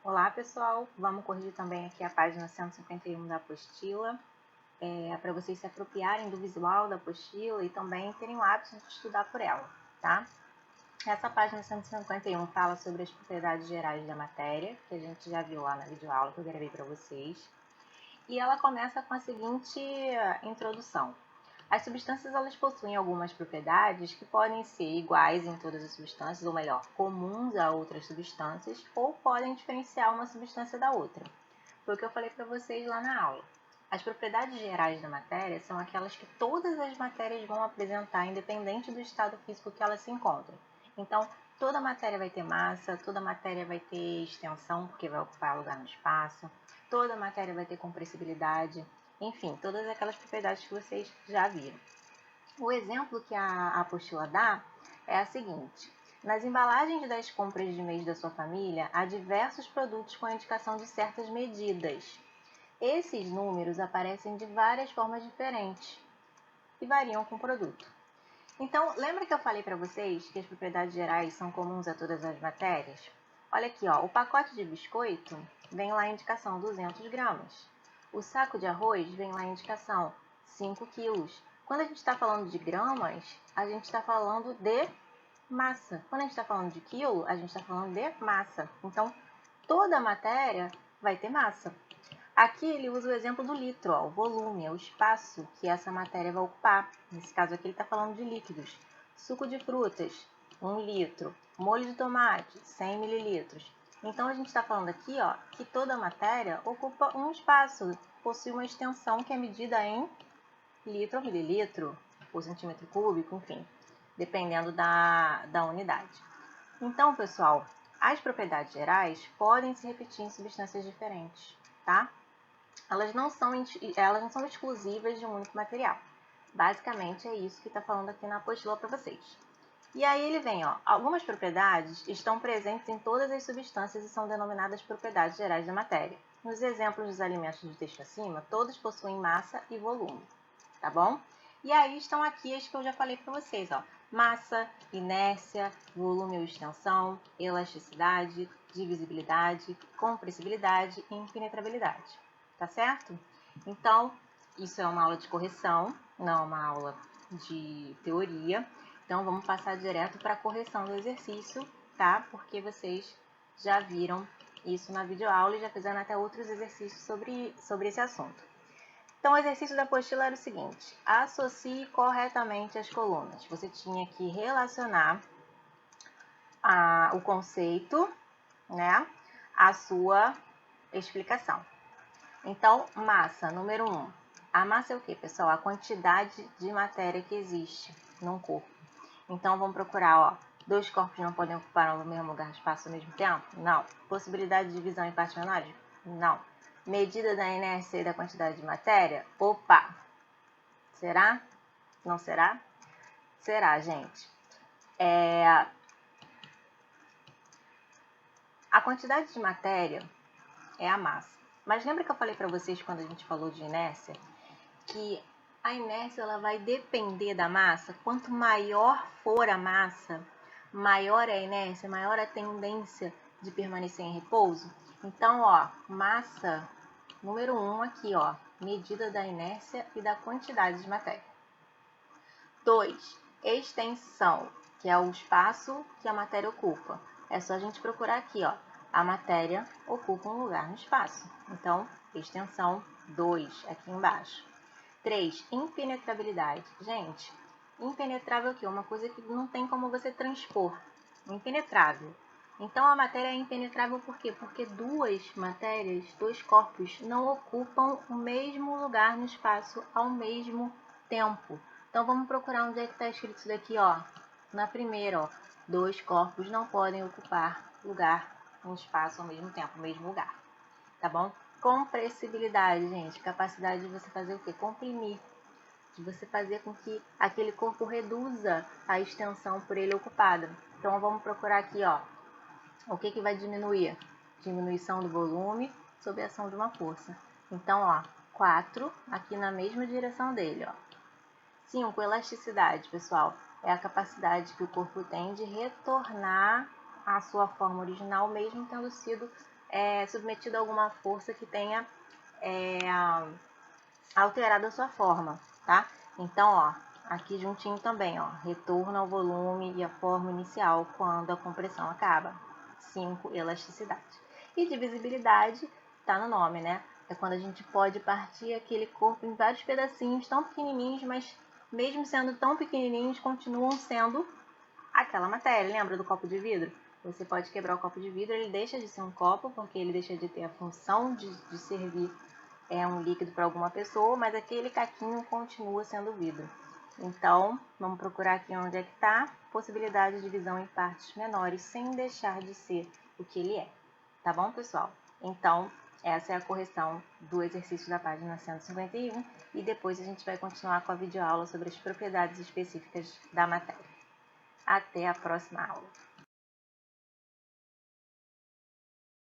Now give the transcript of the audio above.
Olá pessoal, vamos corrigir também aqui a página 151 da apostila, para vocês se apropriarem do visual da apostila e também terem o hábito de estudar por ela, tá? Essa página 151 fala sobre as propriedades gerais da matéria, que a gente já viu lá na videoaula que eu gravei para vocês, e ela começa com a seguinte introdução. As substâncias elas possuem algumas propriedades que podem ser iguais em todas as substâncias, ou melhor, comuns a outras substâncias, ou podem diferenciar uma substância da outra. Foi o que eu falei para vocês lá na aula. As propriedades gerais da matéria são aquelas que todas as matérias vão apresentar, independente do estado físico que elas se encontram. Então, toda matéria vai ter massa, toda matéria vai ter extensão, porque vai ocupar lugar no espaço, toda matéria vai ter compressibilidade, enfim, todas aquelas propriedades que vocês já viram. O exemplo que a apostila dá é a seguinte: nas embalagens das compras de mês da sua família, há diversos produtos com a indicação de certas medidas. Esses números aparecem de várias formas diferentes e variam com o produto. Então, lembra que eu falei para vocês que as propriedades gerais são comuns a todas as matérias? Olha aqui, ó, o pacote de biscoito vem lá a indicação 200 gramas. O saco de arroz vem lá a indicação 5 quilos. Quando a gente está falando de gramas, a gente está falando de massa. Quando a gente está falando de quilo, a gente está falando de massa. Então, toda matéria vai ter massa. Aqui ele usa o exemplo do litro, ó, o volume, é o espaço que essa matéria vai ocupar. Nesse caso aqui ele está falando de líquidos. Suco de frutas, 1 litro. Molho de tomate, 100 mililitros. Então a gente está falando aqui, ó, que toda matéria ocupa um espaço, possui uma extensão que é medida em litro ou mililitro, ou centímetro cúbico, enfim, dependendo da unidade. Então, pessoal, as propriedades gerais podem se repetir em substâncias diferentes, tá? Elas não são exclusivas de um único material. Basicamente é isso que está falando aqui na apostila para vocês. E aí ele vem, ó, algumas propriedades estão presentes em todas as substâncias e são denominadas propriedades gerais da matéria. Nos exemplos dos alimentos do texto acima, todos possuem massa e volume, tá bom? E aí estão aqui as que eu já falei para vocês, ó. Massa, inércia, volume ou extensão, elasticidade, divisibilidade, compressibilidade e impenetrabilidade. Tá certo? Então, isso é uma aula de correção, não uma aula de teoria. Então, vamos passar direto para a correção do exercício, tá? Porque vocês já viram isso na videoaula e já fizeram até outros exercícios sobre esse assunto. Então, o exercício da apostila era o seguinte: associe corretamente as colunas. Você tinha que relacionar o conceito, né, à sua explicação. Então, massa, número 1. A massa é o que, pessoal? A quantidade de matéria que existe num corpo. Então, vamos procurar, ó. Dois corpos não podem ocupar o mesmo lugar de espaço ao mesmo tempo? Não. Possibilidade de divisão em partes menores? Não. Medida da inércia e da quantidade de matéria? Opa! Será? Não será? Será, gente. A quantidade de matéria é a massa. Mas lembra que eu falei para vocês quando a gente falou de inércia? Que a inércia ela vai depender da massa. Quanto maior for a massa, maior é a inércia, maior a tendência de permanecer em repouso. Então, ó, massa número 1 aqui, ó, medida da inércia e da quantidade de matéria. 2. Extensão, que é o espaço que a matéria ocupa. É só a gente procurar aqui, ó. A matéria ocupa um lugar no espaço. Então, extensão 2, aqui embaixo. 3. Impenetrabilidade. Gente, impenetrável é o quê? Uma coisa que não tem como você transpor. Impenetrável. Então, a matéria é impenetrável por quê? Porque duas matérias, dois corpos, não ocupam o mesmo lugar no espaço ao mesmo tempo. Então, vamos procurar onde é que está escrito isso daqui, ó. Na primeira, ó. Dois corpos não podem ocupar lugar no espaço ao mesmo tempo, o mesmo lugar. Tá bom? Compressibilidade, gente. Capacidade de você fazer o quê? Comprimir. De você fazer com que aquele corpo reduza a extensão por ele ocupada. Então, vamos procurar aqui, ó. O que que vai diminuir? Diminuição do volume sob a ação de uma força. Então, ó, 4 aqui na mesma direção dele, ó. 5, elasticidade, pessoal. É a capacidade que o corpo tem de retornar à sua forma original, mesmo tendo sido submetido a alguma força que tenha alterado a sua forma, tá? Então, ó, aqui juntinho também, ó, retorno ao volume e a forma inicial quando a compressão acaba. 5, elasticidade. E divisibilidade, tá no nome, né? É quando a gente pode partir aquele corpo em vários pedacinhos tão pequenininhos, mas mesmo sendo tão pequenininhos, continuam sendo aquela matéria. Lembra do copo de vidro? Você pode quebrar o copo de vidro, ele deixa de ser um copo, porque ele deixa de ter a função de servir um líquido para alguma pessoa, mas aquele caquinho continua sendo vidro. Então, vamos procurar aqui onde é que está. Possibilidade de divisão em partes menores, sem deixar de ser o que ele é. Tá bom, pessoal? Então, essa é a correção do exercício da página 151 e depois a gente vai continuar com a videoaula sobre as propriedades específicas da matéria. Até a próxima aula!